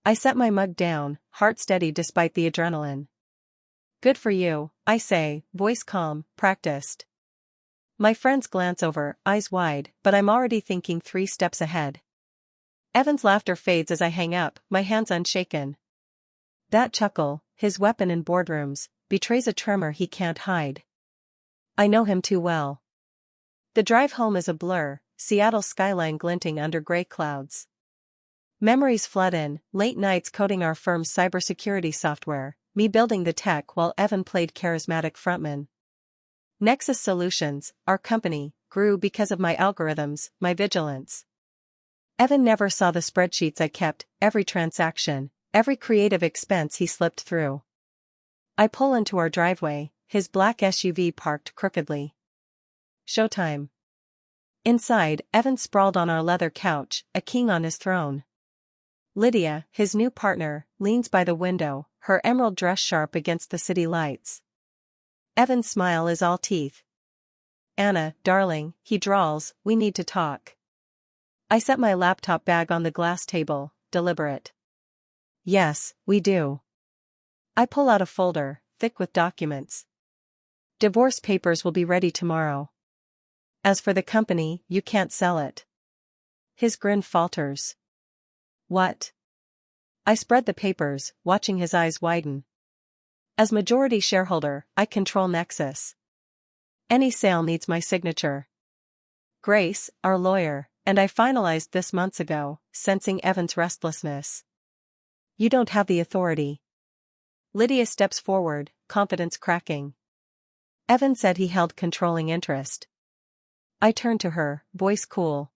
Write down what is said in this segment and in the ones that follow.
I set my mug down, heart steady despite the adrenaline. Good for you, I say, voice calm, practiced. My friends glance over, eyes wide, but I'm already thinking 3 steps ahead. Evan's laughter fades as I hang up, my hands unshaken. That chuckle, his weapon in boardrooms, betrays a tremor he can't hide. I know him too well. The drive home is a blur, Seattle's skyline glinting under gray clouds. Memories flood in, late nights coding our firm's cybersecurity software, me building the tech while Evan played charismatic frontman. Nexus Solutions, our company, grew because of my algorithms, my vigilance. Evan never saw the spreadsheets I kept, every transaction, every creative expense he slipped through. I pull into our driveway, his black SUV parked crookedly. Showtime. Inside, Evan sprawled on our leather couch, a king on his throne. Lydia, his new partner, leans by the window, her emerald dress sharp against the city lights. Evan's smile is all teeth. Anna, darling, he drawls, we need to talk. I set my laptop bag on the glass table, deliberate. Yes, we do. I pull out a folder, thick with documents. Divorce papers will be ready tomorrow. As for the company, you can't sell it. His grin falters. What? I spread the papers, watching his eyes widen. As majority shareholder, I control Nexus. Any sale needs my signature. Grace, our lawyer, and I finalized this months ago, sensing Evan's restlessness. You don't have the authority. Lydia steps forward, confidence cracking. Evan said he held controlling interest. I turn to her, voice cool.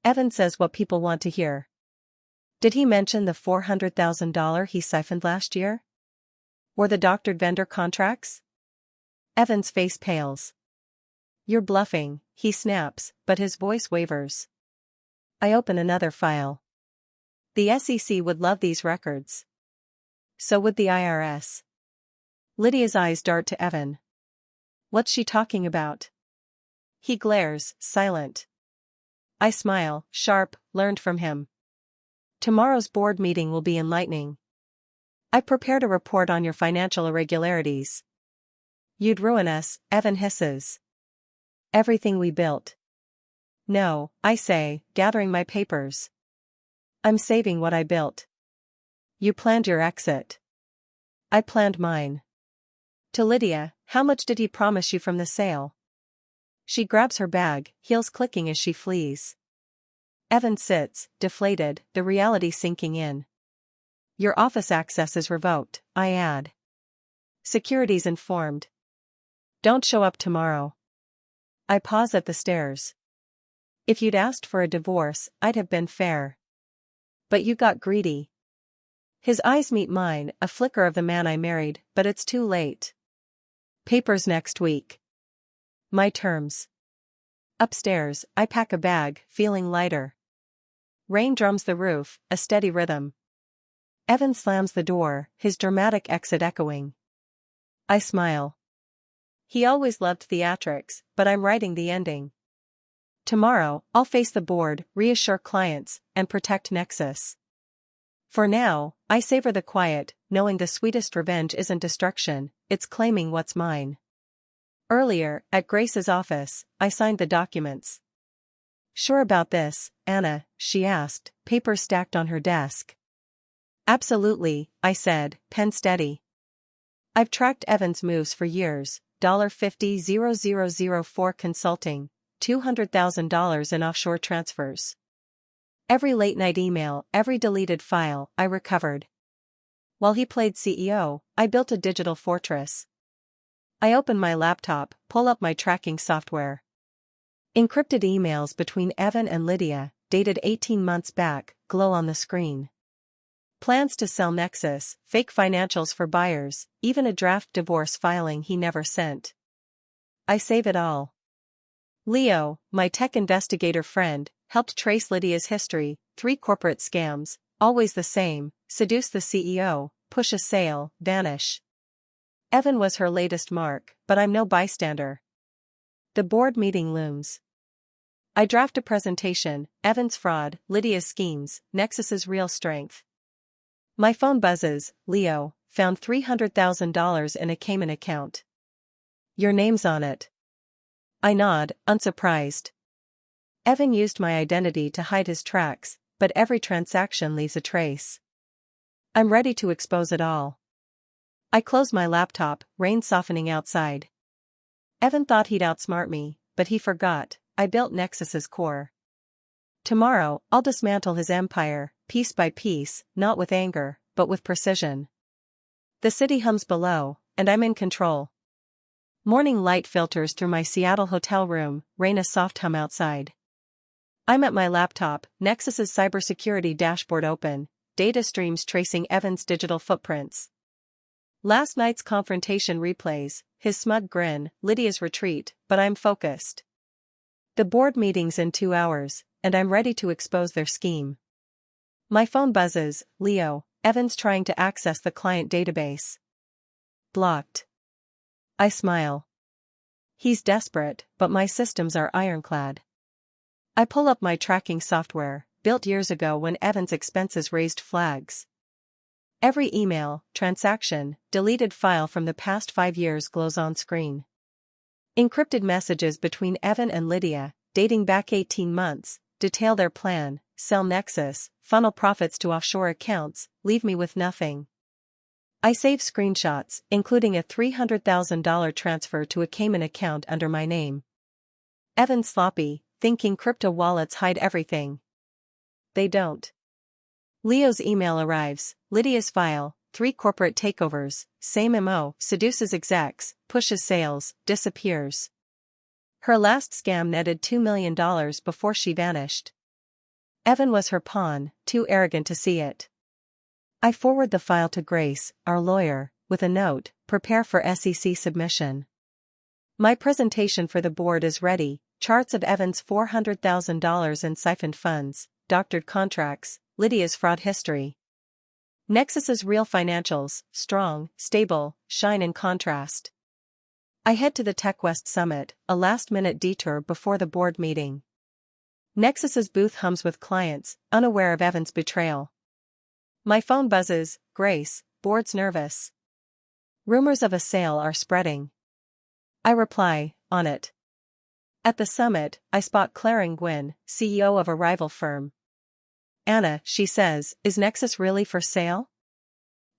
Evan says what people want to hear. Did he mention the $400,000 he siphoned last year? Or the doctored vendor contracts? Evan's face pales. You're bluffing, he snaps, but his voice wavers. I open another file. The SEC would love these records. So would the IRS. Lydia's eyes dart to Evan. What's she talking about? He glares, silent. I smile, sharp, learned from him. Tomorrow's board meeting will be enlightening. I prepared a report on your financial irregularities. You'd ruin us, Evan hisses. Everything we built. No, I say, gathering my papers. I'm saving what I built. You planned your exit. I planned mine. To Lydia, how much did he promise you from the sale? She grabs her bag, heels clicking as she flees. Evan sits, deflated, the reality sinking in. Your office access is revoked, I add. Security's informed. Don't show up tomorrow. I pause at the stairs. If you'd asked for a divorce, I'd have been fair. But you got greedy. His eyes meet mine, a flicker of the man I married, but it's too late. Papers next week. My terms. Upstairs, I pack a bag, feeling lighter. Rain drums the roof, a steady rhythm. Evan slams the door, his dramatic exit echoing. I smile. He always loved theatrics, but I'm writing the ending. Tomorrow, I'll face the board, reassure clients, and protect Nexus. For now, I savor the quiet, knowing the sweetest revenge isn't destruction, it's claiming what's mine. Earlier, at Grace's office, I signed the documents. Sure about this, Anna, she asked, papers stacked on her desk. Absolutely, I said, pen steady. I've tracked Evan's moves for years, $50,000 consulting, $200,000 in offshore transfers. Every late-night email, every deleted file, I recovered. While he played CEO, I built a digital fortress. I open my laptop, pull up my tracking software. Encrypted emails between Evan and Lydia, dated 18 months back, glow on the screen. Plans to sell Nexus, fake financials for buyers, even a draft divorce filing he never sent. I save it all. Leo, my tech investigator friend, helped trace Lydia's history, 3 corporate scams, always the same, seduce the CEO, push a sale, vanish. Evan was her latest mark, but I'm no bystander. The board meeting looms. I draft a presentation, Evan's fraud, Lydia's schemes, Nexus's real strength. My phone buzzes, Leo, found $300,000 in a Cayman account. Your name's on it. I nod, unsurprised. Evan used my identity to hide his tracks, but every transaction leaves a trace. I'm ready to expose it all. I close my laptop, rain softening outside. Evan thought he'd outsmart me, but he forgot. I built Nexus's core. Tomorrow, I'll dismantle his empire, piece by piece, not with anger, but with precision. The city hums below, and I'm in control. Morning light filters through my Seattle hotel room, rain a soft hum outside. I'm at my laptop, Nexus's cybersecurity dashboard open, data streams tracing Evan's digital footprints. Last night's confrontation replays, his smug grin, Lydia's retreat, but I'm focused. The board meeting's in 2 hours, and I'm ready to expose their scheme. My phone buzzes, Leo, Evan's trying to access the client database. Blocked. I smile. He's desperate, but my systems are ironclad. I pull up my tracking software, built years ago when Evan's expenses raised flags. Every email, transaction, deleted file from the past 5 years glows on screen. Encrypted messages between Evan and Lydia, dating back 18 months, detail their plan, sell Nexus, funnel profits to offshore accounts, leave me with nothing. I save screenshots, including a $300,000 transfer to a Cayman account under my name. Evan's sloppy, thinking crypto wallets hide everything. They don't. Leo's email arrives, Lydia's file, 3 corporate takeovers, same MO, seduces execs, pushes sales, disappears. Her last scam netted $2 million before she vanished. Evan was her pawn, too arrogant to see it. I forward the file to Grace, our lawyer, with a note, prepare for SEC submission. My presentation for the board is ready, charts of Evan's $400,000 in siphoned funds, doctored contracts, Lydia's fraud history. Nexus's real financials, strong, stable, shine in contrast. I head to the TechWest Summit, a last-minute detour before the board meeting. Nexus's booth hums with clients, unaware of Evan's betrayal. My phone buzzes, Grace, board's nervous. Rumors of a sale are spreading. I reply, on it. At the summit, I spot Claire and Gwyn, CEO of a rival firm. Anna, she says, is Nexus really for sale?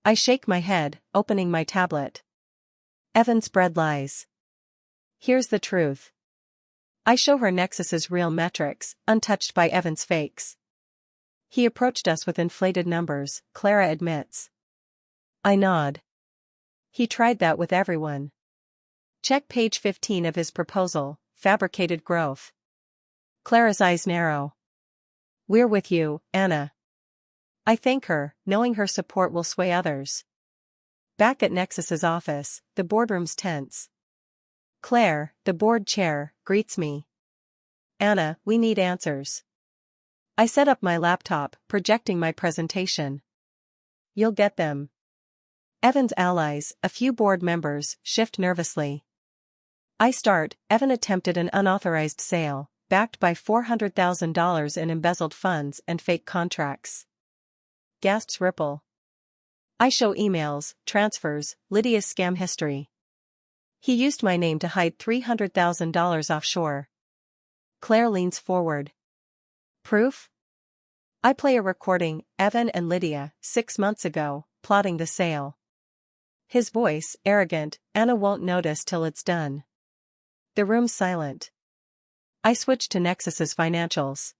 I shake my head, opening my tablet. Evan spread lies. Here's the truth. I show her Nexus's real metrics, untouched by Evan's fakes. He approached us with inflated numbers, Clara admits. I nod. He tried that with everyone. Check page 15 of his proposal, fabricated growth. Clara's eyes narrow. We're with you, Anna. I thank her, knowing her support will sway others. Back at Nexus's office, the boardroom's tense. Claire, the board chair, greets me. Anna, we need answers. I set up my laptop, projecting my presentation. You'll get them. Evan's allies, a few board members, shift nervously. I start. Evan attempted an unauthorized sale, backed by $400,000 in embezzled funds and fake contracts. Gasps ripple. I show emails, transfers, Lydia's scam history. He used my name to hide $300,000 offshore. Claire leans forward. Proof? I play a recording, Evan and Lydia, 6 months ago, plotting the sale. His voice, arrogant, Anna won't notice till it's done. The room's silent. I switch to Nexus's financials.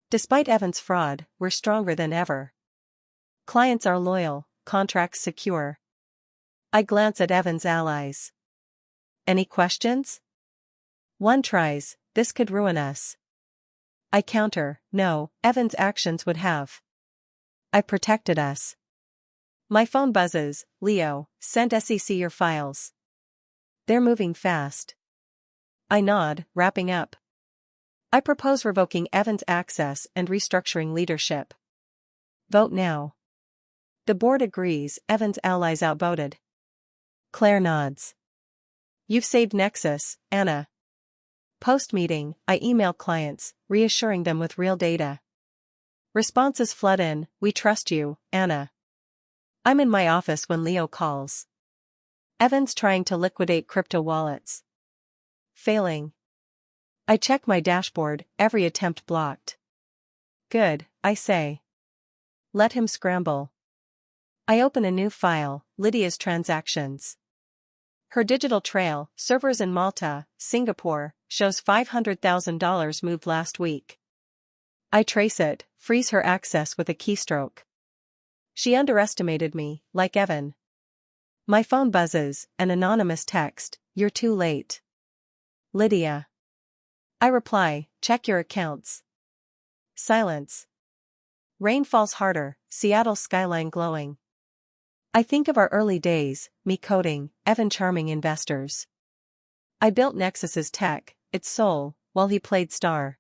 Despite Evan's fraud, we're stronger than ever. Clients are loyal, contracts secure. I glance at Evan's allies. Any questions? One tries, this could ruin us. I counter, no, Evan's actions would have. I protected us. My phone buzzes, Leo, send SEC your files. They're moving fast. I nod, wrapping up. I propose revoking Evan's access and restructuring leadership. Vote now. The board agrees, Evan's allies outvoted. Claire nods. You've saved Nexus, Anna. Post-meeting, I email clients, reassuring them with real data. Responses flood in, we trust you, Anna. I'm in my office when Leo calls. Evan's trying to liquidate crypto wallets. Failing. I check my dashboard, every attempt blocked. Good, I say. Let him scramble. I open a new file, Lydia's transactions. Her digital trail, servers in Malta, Singapore, shows $500,000 moved last week. I trace it, freeze her access with a keystroke. She underestimated me, like Evan. My phone buzzes, an anonymous text, "You're too late." Lydia. I reply, "Check your accounts." Silence. Rain falls harder, Seattle's skyline glowing. I think of our early days, me coding, Evan charming investors. I built Nexus's tech, its soul, while he played star.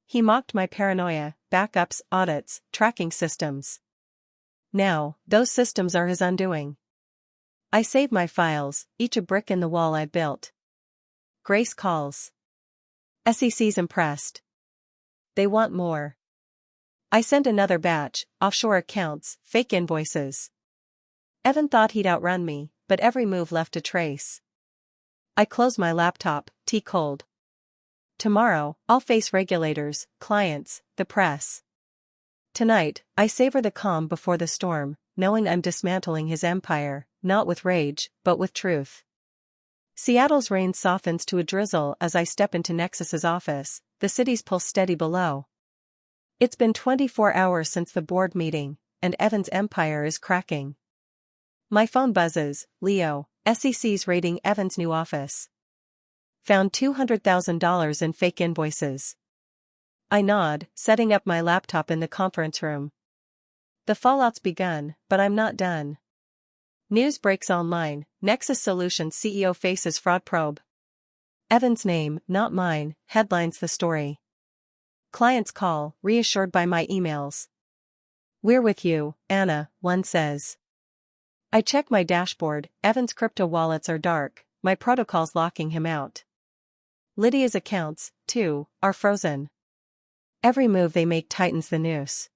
He mocked my paranoia, backups, audits, tracking systems. Now, those systems are his undoing. I save my files, each a brick in the wall I built. Grace calls. SEC's impressed. They want more. I send another batch, offshore accounts, fake invoices. Evan thought he'd outrun me, but every move left a trace. I close my laptop, tea cold. Tomorrow, I'll face regulators, clients, the press. Tonight, I savor the calm before the storm, knowing I'm dismantling his empire, not with rage, but with truth. Seattle's rain softens to a drizzle as I step into Nexus's office, the city's pulse steady below. It's been 24 hours since the board meeting, and Evan's empire is cracking. My phone buzzes, Leo, SEC's raiding Evan's new office. Found $200,000 in fake invoices. I nod, setting up my laptop in the conference room. The fallout's begun, but I'm not done. News breaks online, Nexus Solutions CEO faces fraud probe. Evan's name, not mine, headlines the story. Clients call, reassured by my emails. "We're with you, Anna," one says. I check my dashboard, Evan's crypto wallets are dark, my protocol's locking him out. Lydia's accounts, too, are frozen. Every move they make tightens the noose.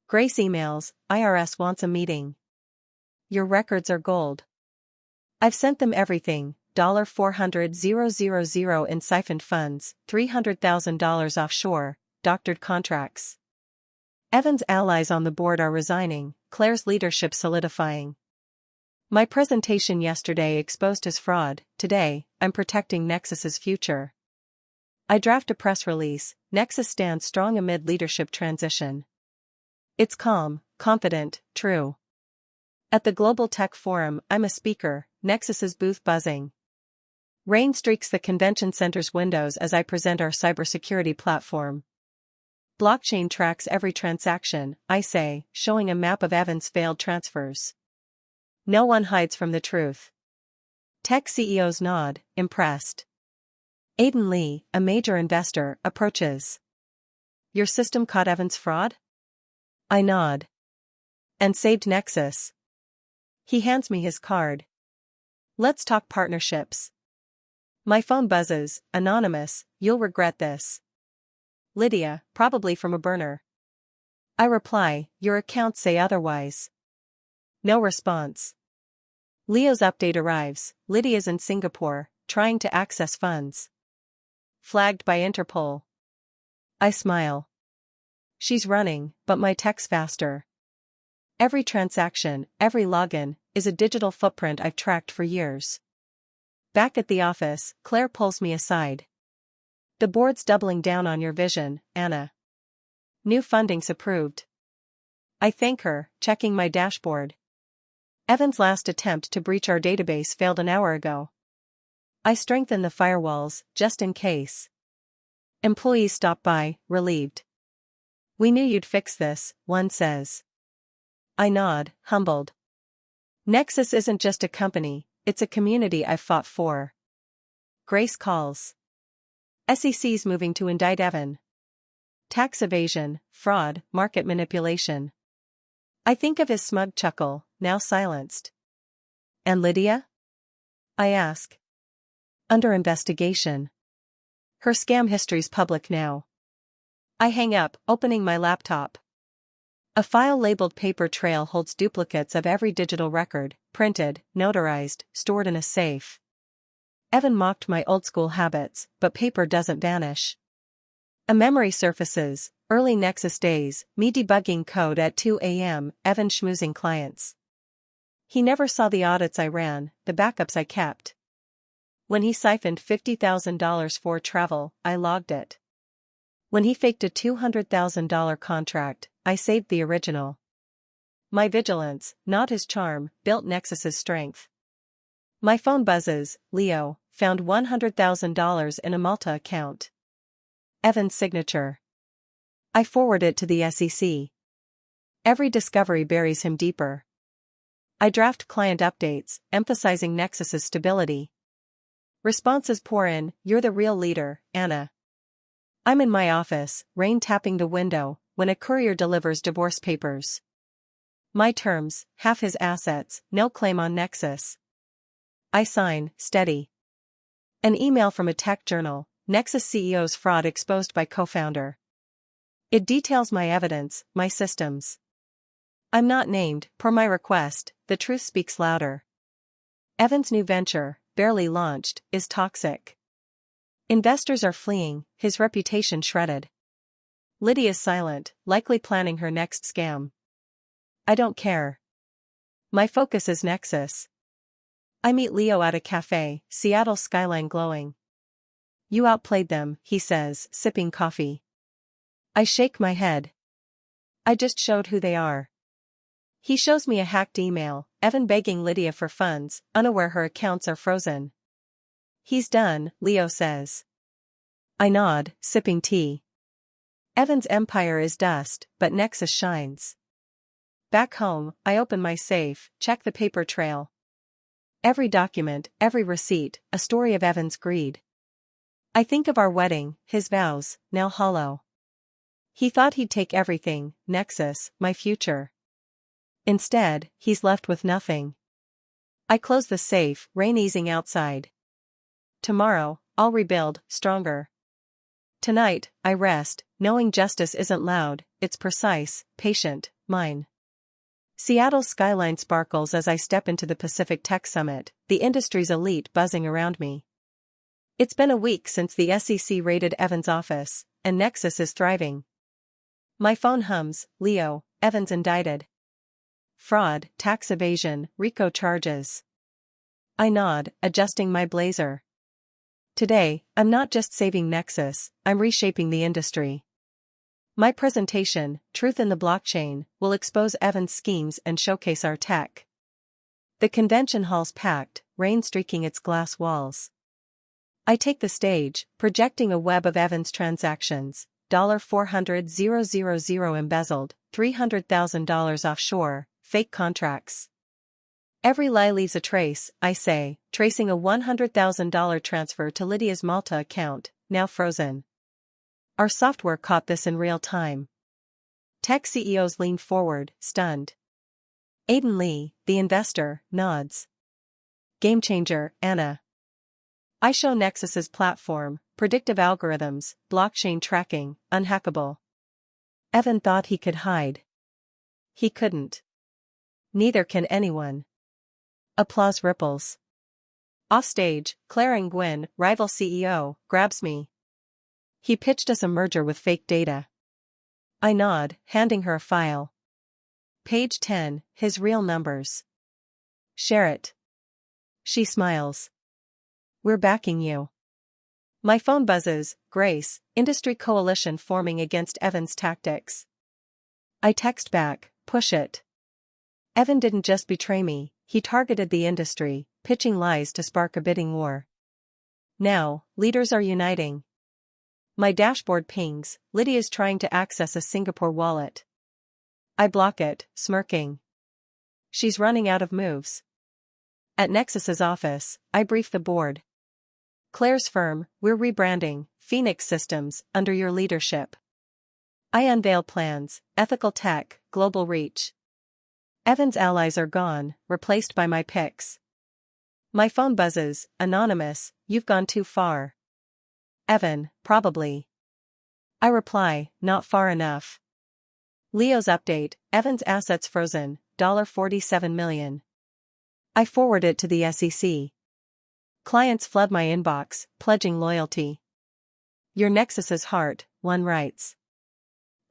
Grace emails, "IRS wants a meeting. Your records are gold." I've sent them everything, $400,000 in siphoned funds, $300,000 offshore, doctored contracts. Evan's allies on the board are resigning, Claire's leadership solidifying. My presentation yesterday exposed his fraud, today, I'm protecting Nexus's future. I draft a press release, Nexus stands strong amid leadership transition. It's calm, confident, true. At the Global Tech Forum, I'm a speaker, Nexus's booth buzzing. Rain streaks the convention center's windows as I present our cybersecurity platform. Blockchain tracks every transaction, I say, showing a map of Evan's failed transfers. No one hides from the truth. Tech CEOs nod, impressed. Aidan Lee, a major investor, approaches. "Your system caught Evan's fraud?" I nod. "And saved Nexus." He hands me his card. "Let's talk partnerships." My phone buzzes, anonymous, "You'll regret this." Lydia, probably from a burner. I reply, "Your accounts say otherwise." No response. Leo's update arrives, Lydia's in Singapore, trying to access funds. Flagged by Interpol. I smile. She's running, but my tech's faster. Every transaction, every login, is a digital footprint I've tracked for years. Back at the office, Claire pulls me aside. "The board's doubling down on your vision, Anna. New funding's approved." I thank her, checking my dashboard. Evan's last attempt to breach our database failed an hour ago. I strengthen the firewalls, just in case. Employees stop by, relieved. "We knew you'd fix this," one says. I nod, humbled. Nexus isn't just a company, it's a community I've fought for. Grace calls. SEC's moving to indict Evan. Tax evasion, fraud, market manipulation. I think of his smug chuckle, now silenced. "And Lydia?" I ask. "Under investigation. Her scam history's public now." I hang up, opening my laptop. A file labeled paper trail holds duplicates of every digital record, printed, notarized, stored in a safe. Evan mocked my old-school habits, but paper doesn't vanish. A memory surfaces, early Nexus days, me debugging code at 2 a.m., Evan schmoozing clients. He never saw the audits I ran, the backups I kept. When he siphoned $50,000 for travel, I logged it. When he faked a $200,000 contract, I saved the original. My vigilance, not his charm, built Nexus's strength. My phone buzzes, Leo, found $100,000 in a Malta account. Evan's signature. I forward it to the SEC. Every discovery buries him deeper. I draft client updates, emphasizing Nexus's stability. Responses pour in, "You're the real leader, Anna." I'm in my office, rain tapping the window, when a courier delivers divorce papers. My terms, half his assets, no claim on Nexus. I sign, steady. An email from a tech journal, Nexus CEO's fraud exposed by co-founder. It details my evidence, my systems. I'm not named, per my request, the truth speaks louder. Evan's new venture, barely launched, is toxic. Investors are fleeing, his reputation shredded. Lydia's silent, likely planning her next scam. I don't care. My focus is Nexus. I meet Leo at a cafe, Seattle skyline glowing. You outplayed them, he says, sipping coffee. I shake my head. I just showed who they are. He shows me a hacked email, Evan begging Lydia for funds, unaware her accounts are frozen. He's done, Leo says. I nod, sipping tea. Evan's empire is dust, but Nexus shines. Back home, I open my safe, check the paper trail. Every document, every receipt, a story of Evan's greed. I think of our wedding, his vows, now hollow. He thought he'd take everything, Nexus, my future. Instead, he's left with nothing. I close the safe, rain easing outside. Tomorrow, I'll rebuild, stronger. Tonight, I rest, knowing justice isn't loud, it's precise, patient, mine. Seattle's skyline sparkles as I step into the Pacific Tech Summit, the industry's elite buzzing around me. It's been a week since the SEC raided Evan's office, and Nexus is thriving. My phone hums, Leo, Evan's indicted. Fraud, tax evasion, RICO charges. I nod, adjusting my blazer. Today, I'm not just saving Nexus, I'm reshaping the industry. My presentation, Truth in the Blockchain, will expose Evan's schemes and showcase our tech. The convention hall's packed, rain streaking its glass walls. I take the stage, projecting a web of Evan's transactions, $400,000 embezzled, $300,000 offshore, fake contracts. Every lie leaves a trace, I say, tracing a $100,000 transfer to Lydia's Malta account, now frozen. Our software caught this in real time. Tech CEOs lean forward, stunned. Aiden Lee, the investor, nods. Game changer, Anna. I show Nexus's platform, predictive algorithms, blockchain tracking, unhackable. Evan thought he could hide. He couldn't. Neither can anyone. Applause ripples. Offstage, Claire and Gwyn, rival CEO, grabs me. He pitched us a merger with fake data. I nod, handing her a file. Page 10, his real numbers. Share it. She smiles. We're backing you. My phone buzzes, Grace, industry coalition forming against Evan's tactics. I text back, push it. Evan didn't just betray me, he targeted the industry, pitching lies to spark a bidding war. Now, leaders are uniting. My dashboard pings, Lydia's trying to access a Singapore wallet. I block it, smirking. She's running out of moves. At Nexus's office, I brief the board. Claire's firm, we're rebranding, Phoenix Systems, under your leadership. I unveil plans, ethical tech, global reach. Evan's allies are gone, replaced by my picks. My phone buzzes, anonymous, you've gone too far. Evan, probably. I reply, not far enough. Leo's update, Evan's assets frozen, $47 million. I forward it to the SEC. Clients flood my inbox, pledging loyalty. Your Nexus's heart, one writes.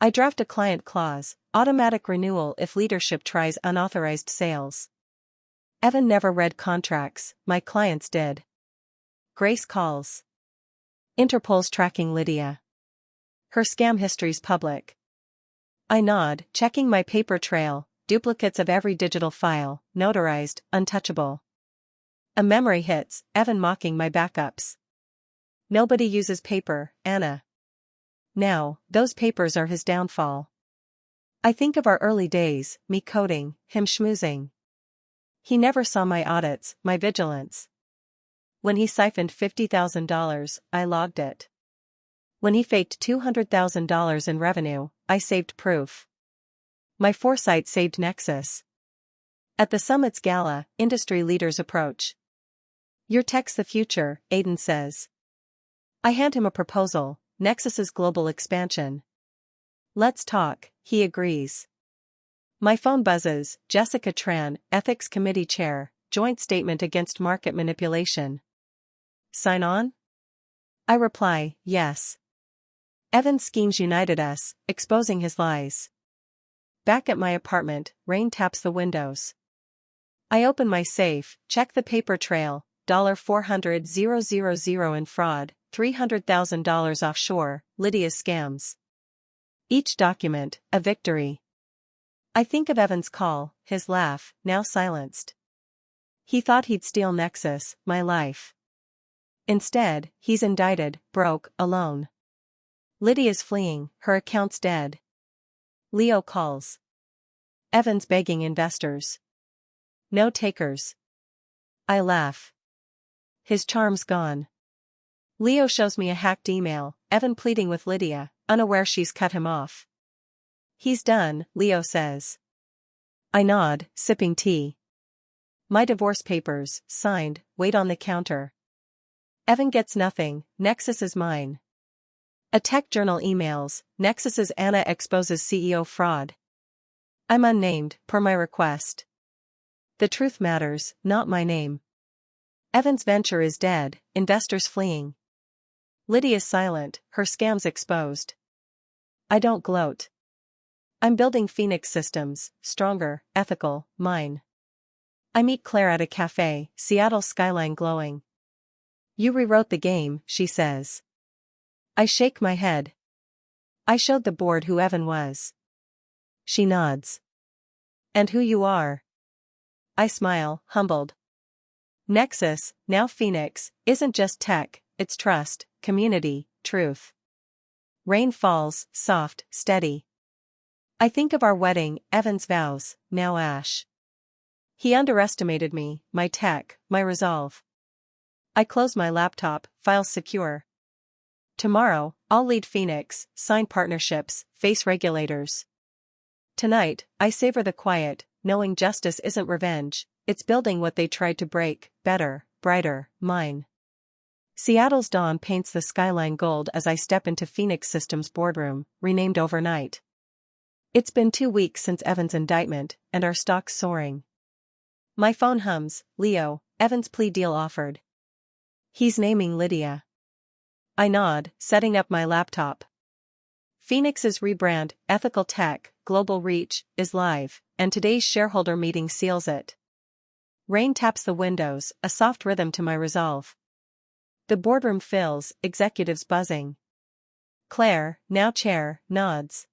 I draft a client clause, automatic renewal if leadership tries unauthorized sales. Evan never read contracts, my clients did. Grace calls. Interpol's tracking Lydia. Her scam history's public. I nod, checking my paper trail, duplicates of every digital file, notarized, untouchable. A memory hits, Evan mocking my backups. Nobody uses paper, Anna. Now, those papers are his downfall. I think of our early days, me coding, him schmoozing. He never saw my audits, my vigilance. When he siphoned $50,000, I logged it. When he faked $200,000 in revenue, I saved proof. My foresight saved Nexus. At the summit's gala, industry leaders approach. Your tech's the future, Aiden says. I hand him a proposal, Nexus's global expansion. Let's talk, he agrees. My phone buzzes, Jessica Tran, Ethics Committee Chair, Joint Statement Against Market Manipulation. Sign on? I reply, yes. Evan's schemes united us, exposing his lies. Back at my apartment, rain taps the windows. I open my safe, check the paper trail, $400,000 in fraud, $300,000 offshore, Lydia's scams. Each document, a victory. I think of Evan's call, his laugh, now silenced. He thought he'd steal Nexus, my life. Instead, he's indicted, broke, alone. Lydia's fleeing, her account's dead. Leo calls. Evan's begging investors. No takers. I laugh. His charm's gone. Leo shows me a hacked email, Evan pleading with Lydia, unaware she's cut him off. He's done, Leo says. I nod, sipping tea. My divorce papers, signed, wait on the counter. Evan gets nothing, Nexus is mine. A tech journal emails, Nexus's Anna exposes CEO fraud. I'm unnamed, per my request. The truth matters, not my name. Evan's venture is dead, investors fleeing. Lydia's silent, her scams exposed. I don't gloat. I'm building Phoenix systems, stronger, ethical, mine. I meet Claire at a cafe, Seattle skyline glowing. You rewrote the game, she says. I shake my head. I showed the board who Evan was. She nods. And who you are. I smile, humbled. Nexus, now Phoenix, isn't just tech, it's trust, community, truth. Rain falls, soft, steady. I think of our wedding, Evan's vows, now ash. He underestimated me, my tech, my resolve. I close my laptop, files secure. Tomorrow, I'll lead Phoenix, sign partnerships, face regulators. Tonight, I savor the quiet, knowing justice isn't revenge, it's building what they tried to break, better, brighter, mine. Seattle's dawn paints the skyline gold as I step into Phoenix Systems boardroom, renamed overnight. It's been 2 weeks since Evan's indictment, and our stock's soaring. My phone hums, Leo, Evan's plea deal offered. He's naming Lydia. I nod, setting up my laptop. Phoenix's rebrand, ethical tech, global reach, is live, and today's shareholder meeting seals it. Rain taps the windows, a soft rhythm to my resolve. The boardroom fills, executives buzzing. Claire, now chair, nods.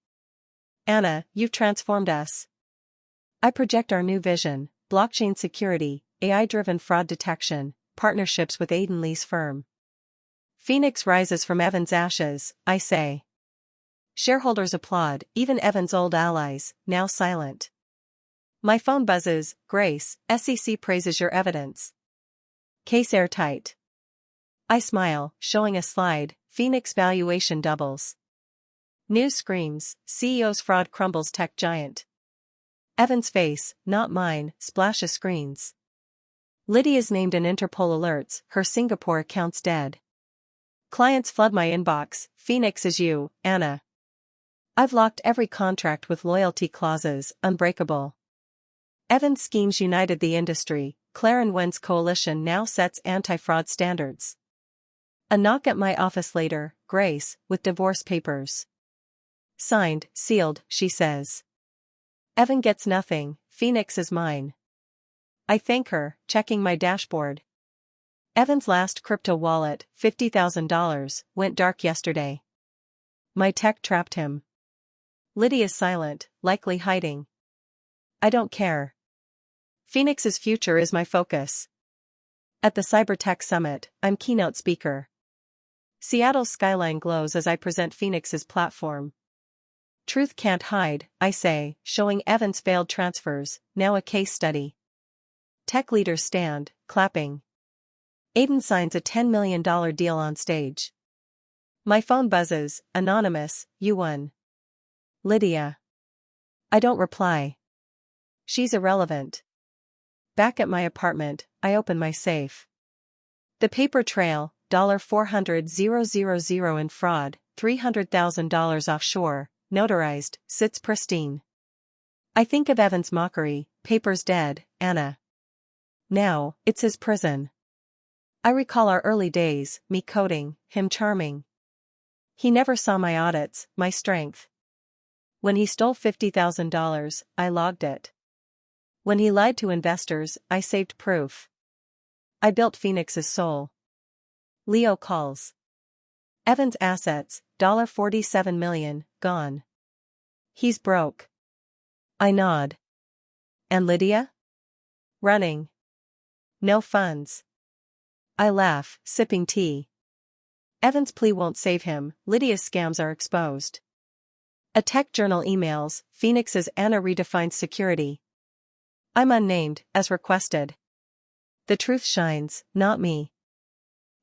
Anna, you've transformed us. I project our new vision, blockchain security, AI-driven fraud detection, partnerships with Aiden Lee's firm. Phoenix rises from Evan's ashes, I say. Shareholders applaud, even Evan's old allies, now silent. My phone buzzes, Grace, SEC praises your evidence. Case airtight. I smile, showing a slide, Phoenix valuation doubles. News screams, CEO's fraud crumbles tech giant. Evan's face, not mine, splashes screens. Lydia's named in Interpol alerts, her Singapore account's dead. Clients flood my inbox, Phoenix is you, Anna. I've locked every contract with loyalty clauses, unbreakable. Evan's schemes united the industry. Claire and Wen's coalition now sets anti-fraud standards. A knock at my office later, Grace, with divorce papers. Signed, sealed, she says. Evan gets nothing, Phoenix is mine. I thank her, checking my dashboard. Evan's last crypto wallet, $50,000, went dark yesterday. My tech trapped him. Lydia's silent, likely hiding. I don't care. Phoenix's future is my focus. At the Cybertech Summit, I'm keynote speaker. Seattle's skyline glows as I present Phoenix's platform. Truth can't hide, I say, showing Evan's failed transfers, now a case study. Tech leaders stand, clapping. Aiden signs a $10 million deal on stage. My phone buzzes, anonymous, you won. Lydia. I don't reply. She's irrelevant. Back at my apartment, I open my safe. The paper trail, $400,000 in fraud, $300,000 offshore, notarized, sits pristine. I think of Evan's mockery, paper's dead, Anna. Now, it's his prison. I recall our early days, me coding, him charming. He never saw my audits, my strength. When he stole $50,000, I logged it. When he lied to investors, I saved proof. I built Phoenix's soul. Leo calls. Evan's assets, $47 million, gone. He's broke. I nod. And Lydia? Running. No funds. I laugh, sipping tea. Evan's plea won't save him, Lydia's scams are exposed. A tech journal emails, Phoenix's Anna redefines security. I'm unnamed, as requested. The truth shines, not me.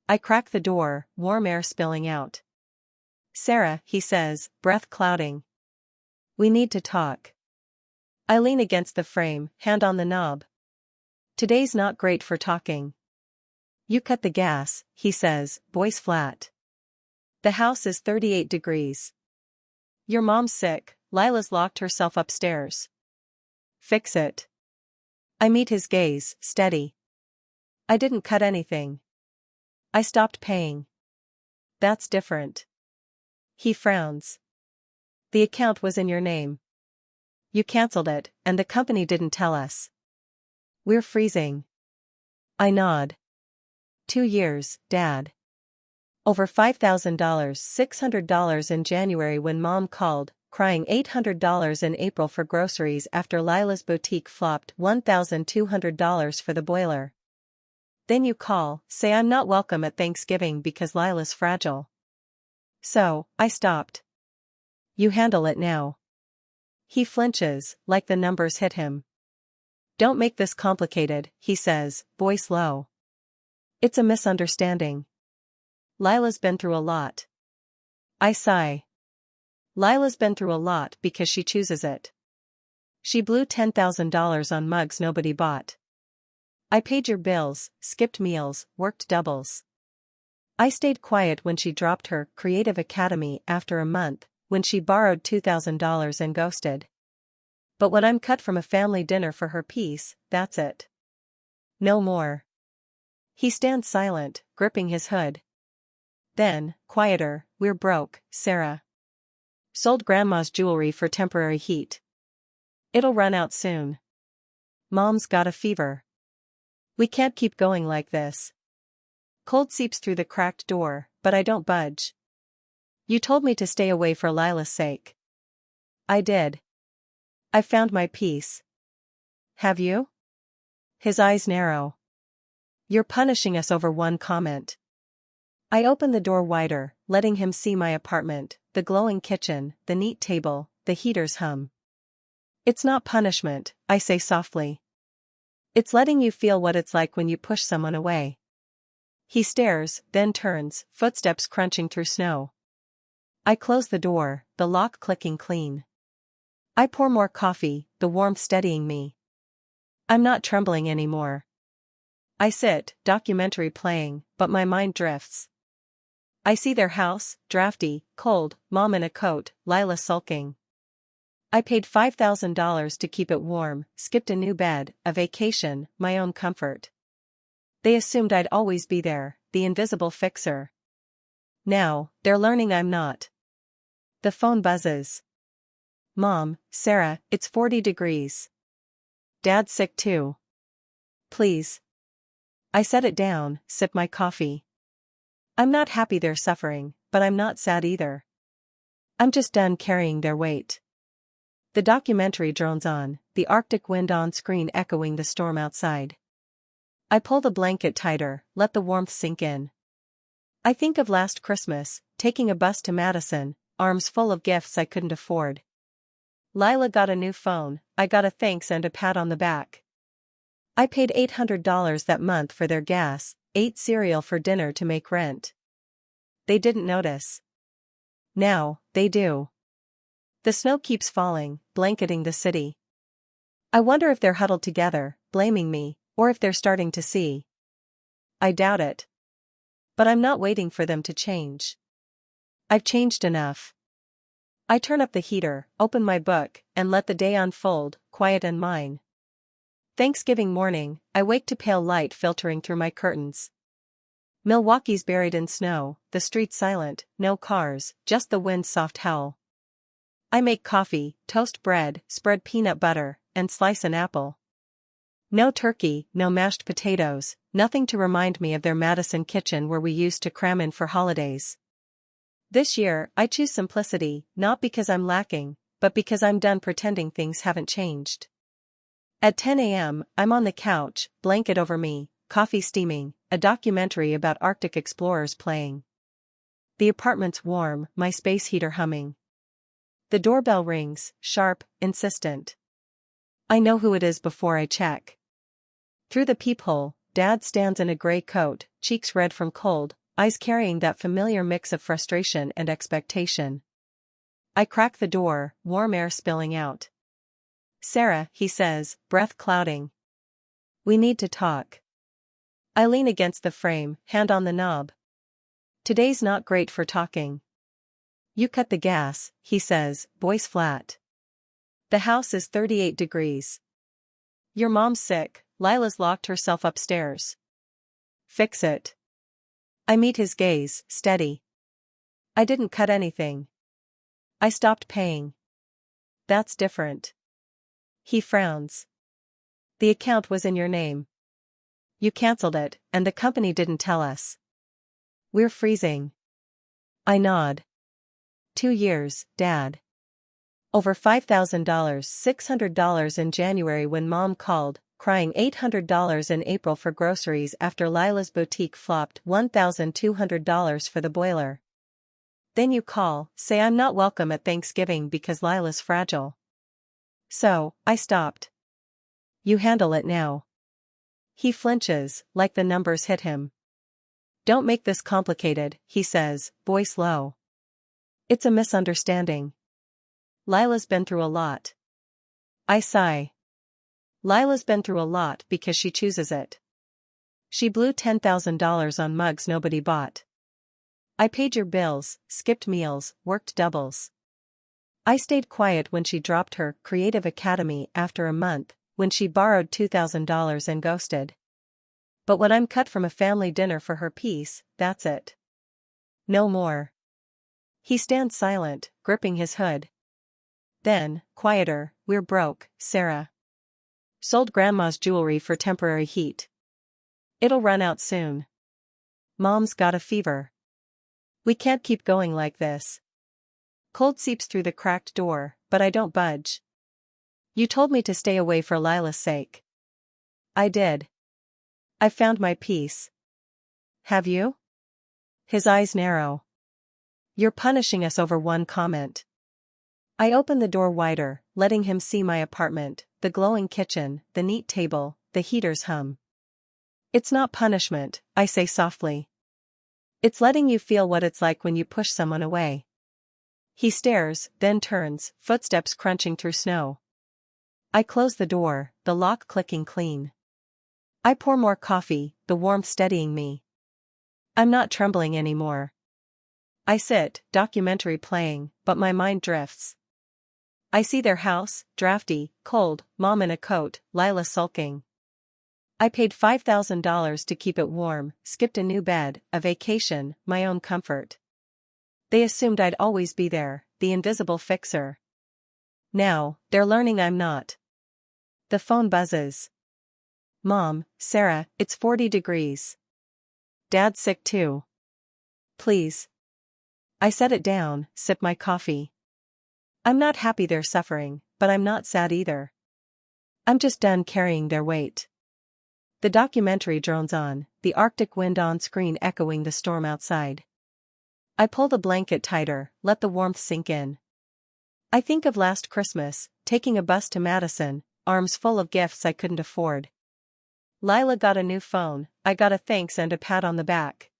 I crack the door, warm air spilling out. Sarah, he says, breath clouding. We need to talk. I lean against the frame, hand on the knob. Today's not great for talking. You cut the gas, he says, voice flat. The house is 38 degrees. Your mom's sick, Lila's locked herself upstairs. Fix it. I meet his gaze, steady. I didn't cut anything. I stopped paying. That's different. He frowns. The account was in your name. You canceled it, and the company didn't tell us. We're freezing. I nod. 2 years, Dad. Over $5,000, $600 in January when Mom called, crying $800 in April for groceries after Lila's boutique flopped $1,200 for the boiler. Then you call, say I'm not welcome at Thanksgiving because Lila's fragile. So, I stopped. You handle it now. He flinches, like the numbers hit him. Don't make this complicated, he says, voice low. It's a misunderstanding. Lila's been through a lot. I sigh. Lila's been through a lot because she chooses it. She blew $10,000 on mugs nobody bought. I paid your bills, skipped meals, worked doubles. I stayed quiet when she dropped her creative academy after a month, when she borrowed $2,000 and ghosted. But when I'm cut from a family dinner for her piece, that's it. No more. He stands silent, gripping his hood. Then, quieter, we're broke, Sarah. Sold Grandma's jewelry for temporary heat. It'll run out soon. Mom's got a fever. We can't keep going like this. Cold seeps through the cracked door, but I don't budge. You told me to stay away for Lila's sake. I did. I found my peace. Have you? His eyes narrow. You're punishing us over one comment. I open the door wider, letting him see my apartment, the glowing kitchen, the neat table, the heater's hum. It's not punishment, I say softly. It's letting you feel what it's like when you push someone away. He stares, then turns, footsteps crunching through snow. I close the door, the lock clicking clean. I pour more coffee, the warmth steadying me. I'm not trembling anymore. I sit, documentary playing, but my mind drifts. I see their house, drafty, cold, mom in a coat, Lila sulking. I paid $5,000 to keep it warm, skipped a new bed, a vacation, my own comfort. They assumed I'd always be there, the invisible fixer. Now, they're learning I'm not. The phone buzzes. Mom, Sarah, it's 40 degrees. Dad's sick too. Please. I set it down, sip my coffee. I'm not happy they're suffering, but I'm not sad either. I'm just done carrying their weight. The documentary drones on, the Arctic wind on screen echoing the storm outside. I pull the blanket tighter, let the warmth sink in. I think of last Christmas, taking a bus to Madison, arms full of gifts I couldn't afford. Lila got a new phone, I got a thanks and a pat on the back. I paid $800 that month for their gas, ate cereal for dinner to make rent. They didn't notice. Now, they do. The snow keeps falling, blanketing the city. I wonder if they're huddled together, blaming me, or if they're starting to see. I doubt it. But I'm not waiting for them to change. I've changed enough. I turn up the heater, open my book, and let the day unfold, quiet and mine. Thanksgiving morning, I wake to pale light filtering through my curtains. Milwaukee's buried in snow, the streets silent, no cars, just the wind's soft howl. I make coffee, toast bread, spread peanut butter, and slice an apple. No turkey, no mashed potatoes, nothing to remind me of their Madison kitchen where we used to cram in for holidays. This year, I choose simplicity, not because I'm lacking, but because I'm done pretending things haven't changed. At 10 a.m., I'm on the couch, blanket over me, coffee steaming, a documentary about Arctic explorers playing. The apartment's warm, my space heater humming. The doorbell rings, sharp, insistent. I know who it is before I check. Through the peephole, Dad stands in a gray coat, cheeks red from cold, eyes carrying that familiar mix of frustration and expectation. I crack the door, warm air spilling out. Sarah, he says, breath clouding. We need to talk. I lean against the frame, hand on the knob. Today's not great for talking. You cut the gas, he says, voice flat. The house is 38 degrees. Your mom's sick, Lila's locked herself upstairs. Fix it. I meet his gaze, steady. I didn't cut anything. I stopped paying. That's different. He frowns. The account was in your name. You canceled it, and the company didn't tell us. We're freezing. I nod. 2 years, Dad. Over $5,000, $600 in January when Mom called, crying $800 in April for groceries after Lila's boutique flopped $1,200 for the boiler. Then you call, say I'm not welcome at Thanksgiving because Lila's fragile. So, I stopped. You handle it now. He flinches, like the numbers hit him. Don't make this complicated, he says, voice low. It's a misunderstanding. Lila's been through a lot. I sigh. Lila's been through a lot because she chooses it. She blew $10,000 on mugs nobody bought. I paid your bills, skipped meals, worked doubles. I stayed quiet when she dropped her creative academy after a month, when she borrowed $2,000 and ghosted. But when I'm cut from a family dinner for her piece, that's it. No more. He stands silent, gripping his hood. Then, quieter, we're broke, Sarah. Sold grandma's jewelry for temporary heat. It'll run out soon. Mom's got a fever. We can't keep going like this. Cold seeps through the cracked door, but I don't budge. You told me to stay away for Lila's sake. I did. I found my peace. Have you? His eyes narrow. You're punishing us over one comment. I open the door wider, letting him see my apartment, the glowing kitchen, the neat table, the heater's hum. It's not punishment, I say softly. It's letting you feel what it's like when you push someone away. He stares, then turns, footsteps crunching through snow. I close the door, the lock clicking clean. I pour more coffee, the warmth steadying me. I'm not trembling anymore. I sit, documentary playing, but my mind drifts. I see their house, drafty, cold, mom in a coat, Lila sulking. I paid $5,000 to keep it warm, skipped a new bed, a vacation, my own comfort. They assumed I'd always be there, the invisible fixer. Now, they're learning I'm not. The phone buzzes. Mom, Sarah, it's 40 degrees. Dad's sick too. Please. I set it down, sip my coffee. I'm not happy they're suffering, but I'm not sad either. I'm just done carrying their weight. The documentary drones on, the Arctic wind on screen echoing the storm outside. I pull the blanket tighter, let the warmth sink in. I think of last Christmas, taking a bus to Madison, arms full of gifts I couldn't afford. Lila got a new phone, I got a thanks and a pat on the back.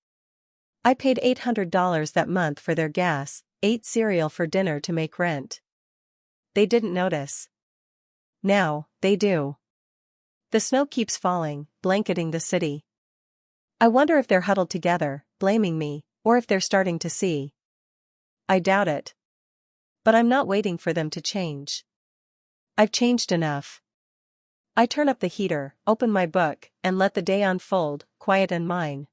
I paid $800 that month for their gas, ate cereal for dinner to make rent. They didn't notice. Now, they do. The snow keeps falling, blanketing the city. I wonder if they're huddled together, blaming me, or if they're starting to see. I doubt it. But I'm not waiting for them to change. I've changed enough. I turn up the heater, open my book, and let the day unfold, quiet and mine.